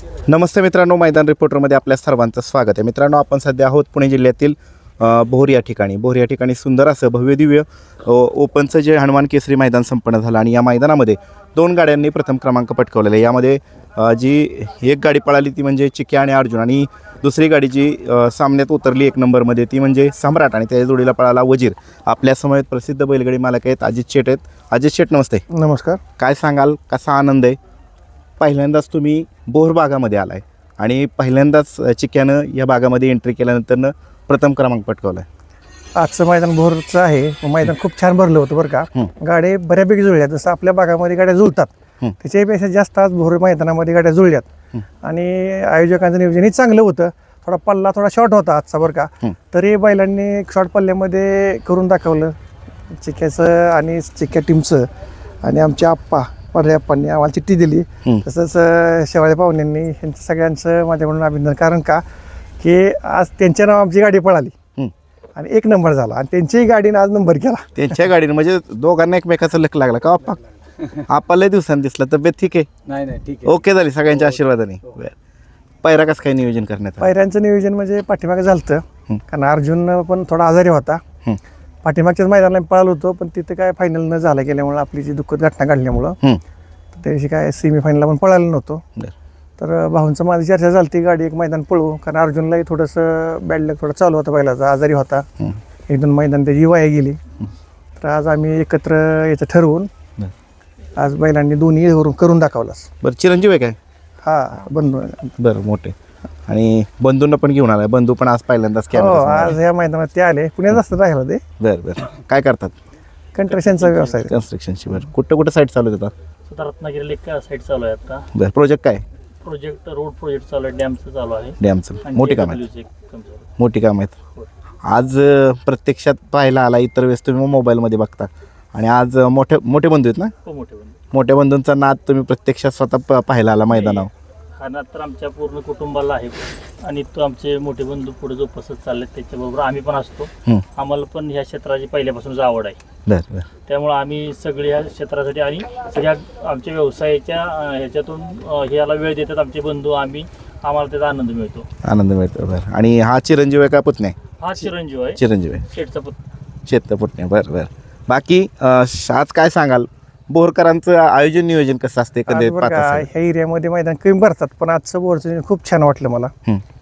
नमस्ते मित्रांनो, मैदान रिपोर्टरमध्ये आपल्या सर्वांचं स्वागत आहे. मित्रांनो, आपण सध्या आहोत पुणे जिल्ह्यातील बोर या ठिकाणी सुंदर असं भव्यदिव्य ओपनचं जे हनुमान केसरी मैदान संपन्न झालं आणि या मैदानामध्ये 2 गाड्यांनी प्रथम क्रमांक पटकावलेला आहे. यामध्ये जी एक गाडी पळाली ती म्हणजे चिक्या आणि अर्जुन, आणि दुसरी गाडी जी सामन्यात उतरली 1 नंबरमध्ये ती म्हणजे सम्राट, आणि त्या जोडीला पळाला वजीर. आपल्या समवेत प्रसिद्ध बैलगाडी मालक आहेत अजित शेट आहेत. अजित शेट, नमस्ते. नमस्कार. काय सांगाल, कसा आनंद आहे? पहिल्यांदाच तुम्ही बोर भागामध्ये आलाय आणि पहिल्यांदाच चिक्यानं या भागामध्ये एंट्री केल्यानंतर प्रथम क्रमांक पटकावला आहे. आजचं मैदान भोरचं आहे. मैदान खूप छान भरलं होतं बरं का. गाड्या बऱ्यापैकी जुळल्यात. जसं आपल्या भागामध्ये गाड्या जुळतात त्याच्यापेक्षा जास्त आज भोर मैदानामध्ये गाड्या जुळल्यात. आणि आयोजकांचं नियोजनही चांगलं होतं. थोडा पल्ला थोडा शॉर्ट होता आजचा बरं का. तरी बैलांनी शॉर्ट पल्ल्यामध्ये करून दाखवलं चिक्याचं आणि चिक्या टीमचं. आणि आमच्या आप्पा पडऱ्याप्पांनी आम्हाला चिठ्ठी दिली. तसंच शेवाळे पाहुण्यांनी यांचं सगळ्यांचं माझ्याकडून अभिनंदन. कारण का की आज त्यांच्या नाव आमची गाडी पळाली आणि 1 नंबर झाला आणि त्यांच्याही गाडीने आज नंबर केला. त्यांच्या गाडीने म्हणजे दोघांना एकमेकाचा लक लागला का आप्पा? आप्पा लय दिवसांनी दिसला, तब्येत ठीक आहे? नाही ठीक आहे. ओके झाली सगळ्यांच्या आशीर्वादाने. पायरा कसं काय नियोजन करण्यात आलं? पायऱ्यांचं नियोजन म्हणजे पाठीमागे झालं कारण अर्जुन पण थोडा आजारी होता. पाठीमागच्याच मैदानाला पळालो होतो पण तिथे काय फायनल न झाला गेल्यामुळं, आपली जी दुःखद घटना घडल्यामुळं त्या दिवशी काय सेमीफायनलला पण पळायला नव्हतो. तर भाऊंचं माझी चर्चा झाली ती गाडी एक मैदान पळवू, कारण अर्जुनलाही थोडंसं बॅड लक थोडं चालू होता, पहिलाचा आजारी होता. 1-2 मैदान त्याची वाया गेली. तर आज आम्ही एकत्र याचं ठरवून आज बैलांनी दोन्ही करून दाखवलास. बरं, चिरंजीव आहे काय? हा, बंधू. बरं, मोठे. आणि बंधूंना पण घेऊन आलाय? बंधू पण आज पहिल्यांदाच हो, आज ह्या मैदानात ते आले. पुण्यात असतात राहिला ते. बरं. काय करतात? कंस्ट्रक्शनचा व्यवसाय. कन्स्ट्रक्शनची. बरं, कुठं साईट चालू आहे आता? स्वतः रत्नागिरीला एक साईट चालू आहे आता. बरं, प्रोजेक्ट काय? रोड प्रोजेक्ट चालू आहे, डॅमचं चालू आहे. डॅमचं मोठी काम आहेत. आहे. मोठी काम आहेत. आज प्रत्यक्षात पाहायला आला, इतर वेळेस तुम्ही मोबाईलमध्ये बघता, आणि आज मोठे बंधू आहेत ना? हो, मोठ्या बंधूंचा नाद तुम्ही प्रत्यक्षात स्वतः पाहायला आला मैदानावर. हा नाद तर आमच्या पूर्ण कुटुंबाला आहे आणि तो आमचे मोठे बंधू पुढे जोपासत चालले, त्याच्याबरोबर आम्ही पण असतो. आम्हाला पण ह्या क्षेत्राची पहिल्यापासूनच आवड आहे. बरं. त्यामुळे आम्ही सगळे ह्या क्षेत्रासाठी आणि सगळ्या आमच्या व्यवसायाच्या ह्याच्यातून ह्याला वेळ देतात आमचे बंधू. आम्हाला त्याचा आनंद मिळतो. बरं. आणि हा चिरंजीव आहे का पुतण्या? हा चिरंजीव आहे. चिरंजीव आहे, शेठचा पुतण्या. बरं. बाकी आज काय सांगाल, बोरकरांचं आयोजन नियोजन कसं असते? कधी ह्या एरियामध्ये मैदान कमी भरतात, पण आजचं बोरचं खूप छान वाटलं मला.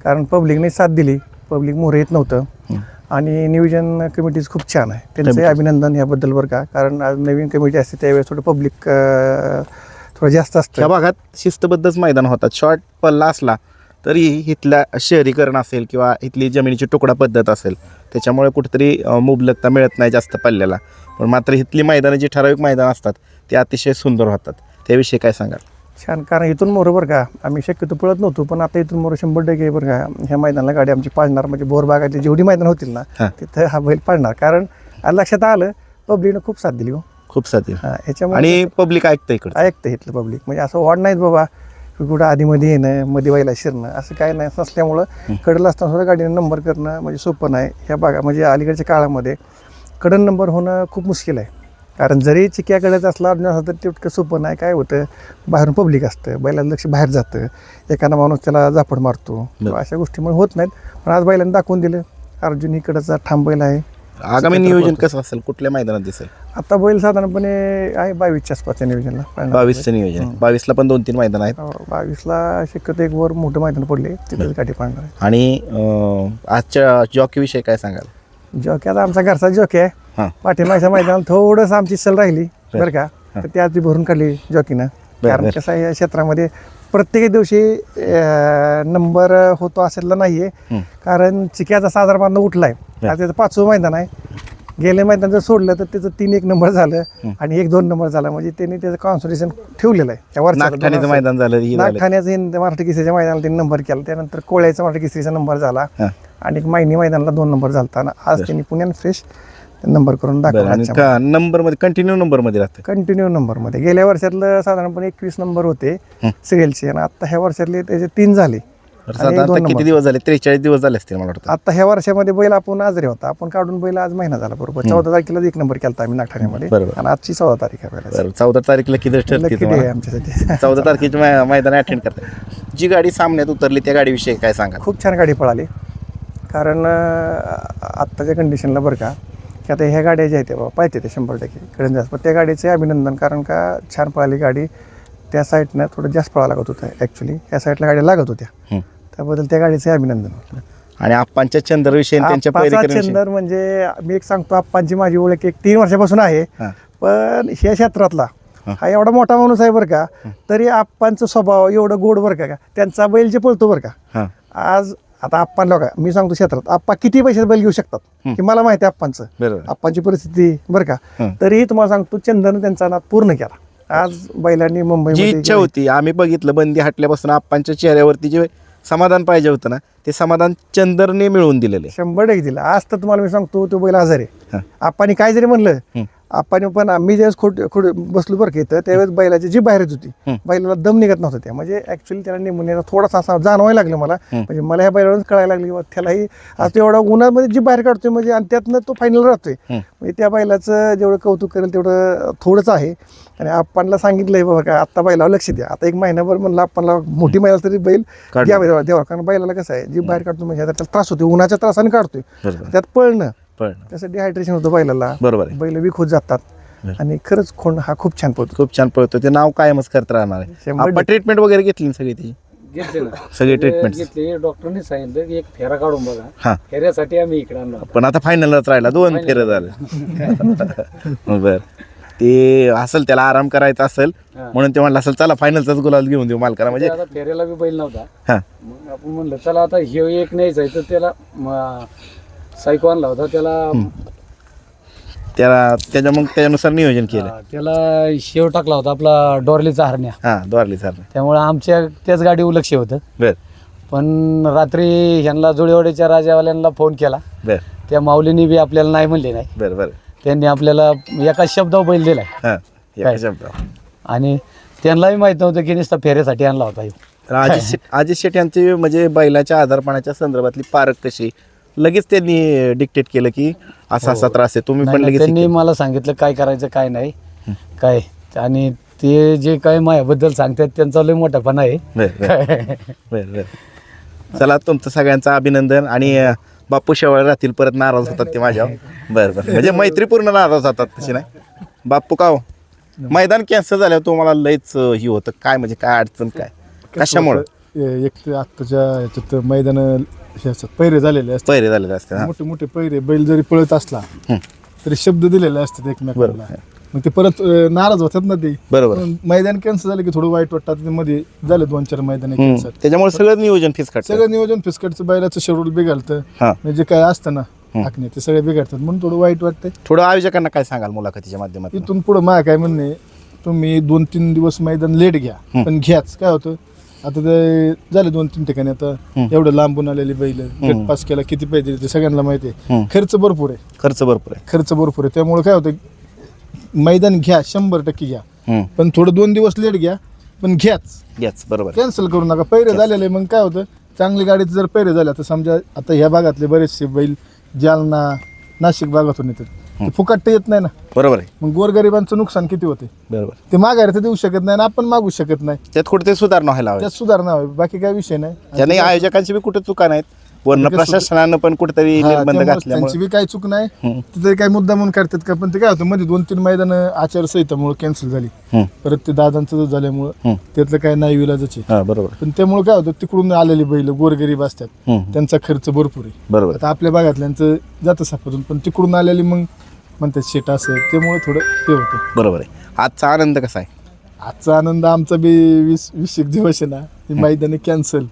कारण पब्लिकने साथ दिली. पब्लिक मोर येत नव्हतं आणि नियोजन कमिटीज खूप छान आहे. त्यांचं अभिनंदन याबद्दल बरं का. कारण आज नवीन कमिटी असते त्यावेळेस थोडं पब्लिक थोडं जास्त असतं. या भागात शिस्तबद्धच मैदान होतात. शॉर्ट पल्ला असला तरी इथल्या शहरीकरण असेल किंवा इथली जमिनीची तुकडा पद्धत असेल त्याच्यामुळे कुठेतरी मुबलकता मिळत नाही जास्त पल्ल्याला. पण मात्र इथली मैदानं जी ठराविक मैदान असतात ते अतिशय सुंदर होतात. त्याविषयी काय सांगाल? छान. कारण इथून मोर बरं का, आम्ही शक्यतो पळत नव्हतो, पण आता इथून मोर 100% बरं का ह्या मैदानाला गाडी आमची पाळणार. म्हणजे बोर भागातली जेवढी मैदान होतील ना तिथं हा बैल पाळणार. कारण लक्षात आलं पब्लिकनं खूप साथ दिली. खूप साधी. ह्याच्यामुळे आणि पब्लिक ऐकतं इथलं पब्लिक. म्हणजे असं वाढ नाहीत बाबा कुठं आधीमध्ये येणं मध्ये व्हायला शिरणं असं काय नाही नसल्यामुळं कडलं असताना सुद्धा गाडीनं नंबर करणं म्हणजे सोपं नाही. ह्या भागा म्हणजे अलीकडच्या काळामध्ये कडन नंबर होणं खूप मुश्किल आहे. कारण जरी चिक्याकडेच असला तर तितकं सोपं नाही. काय होतं, बाहेरून पब्लिक असतं, बैलाचं लक्ष बाहेर जातं, एखादा माणूस त्याला जापड मारतो, अशा गोष्टीमुळे होत नाहीत. पण आज बैलांनी दाखवून दिलं. अर्जुन इकडचा ठाम बैल आहे. आगामी नियोजन कसं असेल, कुठल्या मैदानात दिसेल? आता बैल साधारणपणे आहे 22च्या आसपासच्या नियोजनला. 22चं नियोजन. 22ला पण 2-3 मैदान आहेत. 22ला शक्यतो एक वर मोठं मैदान पडले तिथेच गाठी पाळणार आहे. आणि आजच्या जॉकी विषयी काय सांगाल? जॉकी आता आमचा घरचा जॉकी आहे. पाठीमागच्या मैदानात थोडंसं आमची सल राहिली बरं का, तर ती आज भरून काढली जॉकीनं. कारण कसं आहे या क्षेत्रामध्ये प्रत्येक दिवशी नंबर होतो असेल नाहीये. कारण चिक्याचा साधारण उठलाय. आज त्याचं 5वं मैदान आहे. गेले मैदान जर सोडलं तर त्याचं 3-1 नंबर झालं आणि 1-2 नंबर झाला. म्हणजे त्यांनी त्याचं कॉन्सन्ट्रेशन ठेवलेलं आहे. त्या नागठाण्याचं मैदान झालं, नागठाण्याचं मराठी केसरीच्या मैदानाला त्यांनी नंबर केला. त्यानंतर कोळ्याचा मराठी केसरीचा नंबर झाला आणि मायनी मैदानाला 2 नंबर झाला. आज त्यांनी पुण्यात फ्रेश नंबर करून दाखवला. नंबरमध्ये कंटिन्यू नंबरमध्ये राहतं. कंटिन्यू नंबरमध्ये. गेल्या वर्षातलं साधारणपणे 21 नंबर होते सिरियलचे आणि आता ह्या वर्षातले त्याचे 3 झाले. आणि साधारणतः 2 किती नंबर. दिवस झाले? 43 दिवस झाले असतील मला वाटतं. आता ह्या वर्षामध्ये बैल आपण आजारी होता, आपण काढून बैल आज महिना झाला बरोबर. 14 तारखेला 1 नंबर केला आम्ही नागठाण्यामध्ये बरोबर. आणि आजची 14 तारीख आहे बैलाची. बरं, 14 तारीखला किती ठरते लकी डे तुम्हाला? आहे आमच्यासाठी. 14 तारखेची मैदान अटेंड करतात. जी गाडी सामन्यात उतरली त्या गाडीविषयी काय सांगा? खूप छान गाडी पळाली, कारण आत्ताच्या कंडिशनला बरं का की आता ह्या गाड्या ज्या आहेत त्या बाबा पाहिजे ते 100% कडे जास्त, पण त्या गाडीचे अभिनंदन, कारण का छान पळाली गाडी. त्या साईडनं थोडं जास्त पळावं लागत होतं ॲक्च्युली, ह्या साईडला गाड्या लागत होत्या, त्याबद्दल त्या गाडीचे अभिनंदन. आणि आप्पांच्या चंद्रविषयी आणि त्यांच्या आप्पाचा पहिल्या चंदर म्हणजे मी एक सांगतो, आप्पांची माझी ओळख 3 वर्षापासून आहे, पण ह्या क्षेत्रातला हा एवढा मोठा माणूस आहे बरं का, तरी आप्पांचा स्वभाव एवढं गोड बरं का, त्यांचा बैल जे पळतो बरं का. आज आता आप्पांना का मी सांगतो, क्षेत्रात आप्पा किती पैशात बैल घेऊ शकतात की मला माहिती आहे आप्पांचं, बरोबर. आप्पांची परिस्थिती बरं का. तरीही तुम्हाला सांगतो चंदन त्यांचा नाद पूर्ण केला. आज बैलांनी जी मुंबईमध्ये इच्छा होती, आम्ही बघितलं बंदी हटल्यापासून आप्पांच्या चेहऱ्यावरती जे समाधान पाहिजे होतं ना, ते समाधान चंदरने मिळवून दिलेले. 100% दिला. आज तर तुम्हाला मी सांगतो तो बैल आजारी आहे. आप्पांनी काय जरी म्हणलं, आप्पांनी पण मी ज्यावेळेस खोट बसलो बरं का इथं, त्यावेळेस बैलाची जी बाहेर येत होती, बैलाला दम निघत नव्हता. त्या म्हणजे ऍक्च्युली त्याला निमोनियाचा थोडासा असा जाणवायला लागलं मला, म्हणजे मला ह्या बैलावरच कळायला लागली त्यालाही आज तो एवढा उन्हामध्ये जी बाहेर काढतोय म्हणजे, आणि त्यातनं तो फायनल राहतोय. म्हणजे त्या बैलाचं जेवढं कौतुक करेल तेवढं थोडंच आहे. आणि आप्पांना सांगितलंय बाबा का आत्ता बैलावर लक्ष द्या. आता 1 महिनाभर म्हणलं आप्पांना मोठी बैल तरी बैल द्यावा देवा, कारण बैलाला कसं आहे जी बाहेर काढतो म्हणजे त्याला त्रास होतो, उन्हाच्या त्रासाने काढतोय, त्यात पळणं त्याचं डिहायड्रेशन होतं बैलाला, बरोबर. बैल विक होत जातात. आणि खरंच खोंड हा खूप छान पळतो, खूप छान पळतो. ते नाव कायमच करत राहणार आहे. 100% आपण ट्रीटमेंट वगैरे घेतली ना सगळी ती? घेतले ना सगळी ट्रीटमेंट घेतली. डॉक्टरने सांगितलं की एक फेरा काढून बघा. हा. फेऱ्यासाठी आम्ही इकडे आणलो होतो. पण आता फायनलच राहिला, 2 फेरं झालं. बर, ते असेल त्याला आराम करायचा असेल म्हणून ते म्हणलं असेल चला फायनलचाच गुलाल घेऊन देऊ मालकाला. म्हणजे आता फेऱ्याला बी बैल नव्हता, हा, मग आपण म्हणलं चला आता हे एक न्यायचा आहे, तर त्याला सायको आणला होता, त्याच्यानुसार नियोजन केलं. त्याला शेव टाकला होता आपला डॉर्लीचा हरण्या. हा, द्वारली सर. त्यामुळे आमच्या त्याच गाडीवर लक्ष होतं. बर पण रात्री ह्यांना जुळेवाडीच्या राजावाल्यांना फोन केला, बर त्या माऊलीने बी आपल्याला नाही म्हणले नाही. बर बर. त्यांनी आपल्याला एका शब्दावर बैल दिलाय. हा, काय? आणि त्यांनाही माहित नव्हतं की नुसता फेऱ्यासाठी आणला होता ह्यो. अजित शेट यांची म्हणजे बैलाच्या आजारपणाच्या संदर्भातली पारख कशी लगेच त्यांनी डिक्टेट केलं की असा असा त्रास आहे, तुम्ही पण नाही, लगेच त्यांनी मला सांगितलं काय करायचं काय नाही काय. आणि ते जे काय माझ्याबद्दल सांगतात त्यांचा लय मोठापणा आहे. बर बर. चला, तुमचं सगळ्यांचं अभिनंदन. आणि बापू शेवाळ राहतील परत नाराज होतात ते माझ्यावर. बरं बरं, म्हणजे मैत्रीपूर्ण नाराज होतात तशी नाही. बापू का हो, मैदान कॅन्सल झाल्यावर तुम्हाला लयच ही होतं काय, म्हणजे काय अडचण काय, कशामुळं? एक तर आत्ताच्या ह्याच्यात मैदान पैरे झालेले असतात, पहिरे झालेले असते. हा, मोठे मोठे पैरे, बैल जरी पळत असला तरी शब्द दिलेले असतात एकमेकाला, बरोबर. मग ते परत नाराज होतात ना ते. बरोबर. मैदान कॅन्सल झालं की थोडं वाईट वाटतात. ते मध्ये झाले 2-4 मैदान कॅन्सल, त्याच्यामुळे सगळं नियोजन फिसकट. सगळं नियोजन फिसकडचं, बैलाचं शेड्यूल बिघडतं, हा, म्हणजे काय असतं ना आखणे ते सगळे बिघडतात, म्हणून थोडं वाईट वाटतंय. थोडं आयोजकांना काय सांगाल मुलाखतीच्या माध्यमातून? इथून पुढं मला काय म्हणणे, तुम्ही 2-3 दिवस मैदान लेट घ्या, पण घ्याच. काय होतं आता ते झाले 2-3 ठिकाणी, आता एवढं लांबून आलेली बैल गट पास केला किती पैसे ते सगळ्यांना माहिती आहे. खर्च भरपूर आहे, खर्च भरपूर आहे. खर्च भरपूर आहे. त्यामुळे काय होतं, मैदान घ्या 100% घ्या, पण थोडं 2 दिवस लेट घ्या, पण घ्याच. बरोबर. कॅन्सल करू नका. पैरे झालेले मग काय होतं, चांगली गाडीचे जर पैरे झाले, आता समजा आता ह्या भागातले बरेचसे बैल जालना नाशिक भागातून येतात, ते फुकट येत नाही ना. बरोबर आहे. मग गोरगरिबांचं नुकसान किती होते. बरोबर. ते माघारी तर देऊ शकत नाही आणि आपण मागू शकत नाही. त्यात कुठे सुधारणा व्हायला हवी. त्यात सुधारणा हवी, बाकी काय विषय नाही. त्याने आयोजकांची बी कुठे चुका नाहीत, वर्ण प्रशासनानं पण कुठेतरी हा, निर्बंध त्यामुळे घातल्यामुळे त्यांची बी काही चूक नाही. तिथे काही मुद्दा म्हणून करतात का, पण ते काय होतं मध्ये 2-3 मैदान आचारसंहितामुळे कॅन्सल झाली, परत ते दादांचं झाल्यामुळं त्यातलं काय नाही विलाजच आहे. हा, बरोबर. पण त्यामुळे काय होतं, तिकडून आलेली बैल गोरगरीब असतात, त्यांचा खर्च भरपूर आहे. बरोबर. आता आपल्या भागातल्यांचं जातं सापातून, पण तिकडून आलेली मग म्हणतात शेट असं, त्यामुळे थोडं ते होतं. बरोबर आहे. आजचा आनंद कसा आहे? आजचा आनंद आमचा बी 20 दिवस आहे ना, ही मैदानी कॅन्सल,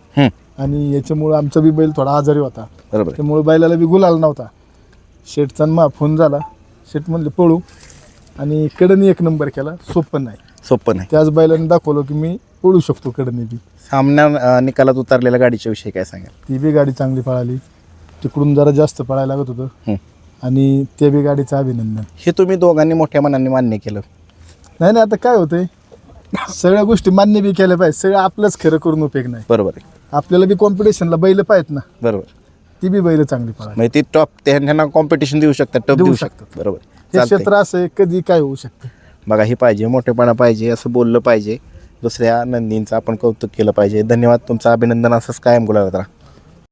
आणि याच्यामुळे आमचा बी बैल थोडा आजारी होता. बरोबर. त्यामुळे बैलाला बी गुलाल नव्हता. शेटचा मा फोन झाला, शेट म्हणले पळू, आणि कडनी 1 नंबर केला. सोपं नाही. त्याच बैलाने दाखवलं की मी पळू शकतो कडनी बी. सामन्या निकालात उतरलेल्या गाडीच्या विषयी काय सांगाल? ती बी गाडी चांगली पळाली, तिकडून जरा जास्त पळायला लागत होतं, आणि त्या बी गाडीचं अभिनंदन. हे तुम्ही दोघांनी मोठ्या मनाने मान्य केलं. नाही आता काय होतंय, सगळ्या गोष्टी मान्य बी केल्या पाहिजे. सगळं आपलंच खरं करून उपयोग नाही. बरोबर आहे. आपल्याला बी कॉम्पिटिशनला बैल पाहिजेत ना, बरोबर. ती बी बैल चांगली पळाली. म्हणजे ती टॉप त्यांना कॉम्पिटिशन देऊ शकतात, टप देऊ देऊ शकतात. शकतात. बरोबर. हे चालतंय. क्षेत्र असं आहे, कधी काय होऊ शकतं. बघा हे पाहिजे, मोठेपणा पाहिजे, असं बोललं पाहिजे. दुसऱ्या नंदींचं आपण कौतुक केलं पाहिजे. धन्यवाद, तुमचं अभिनंदन असंच कायम गुलाबात राहा.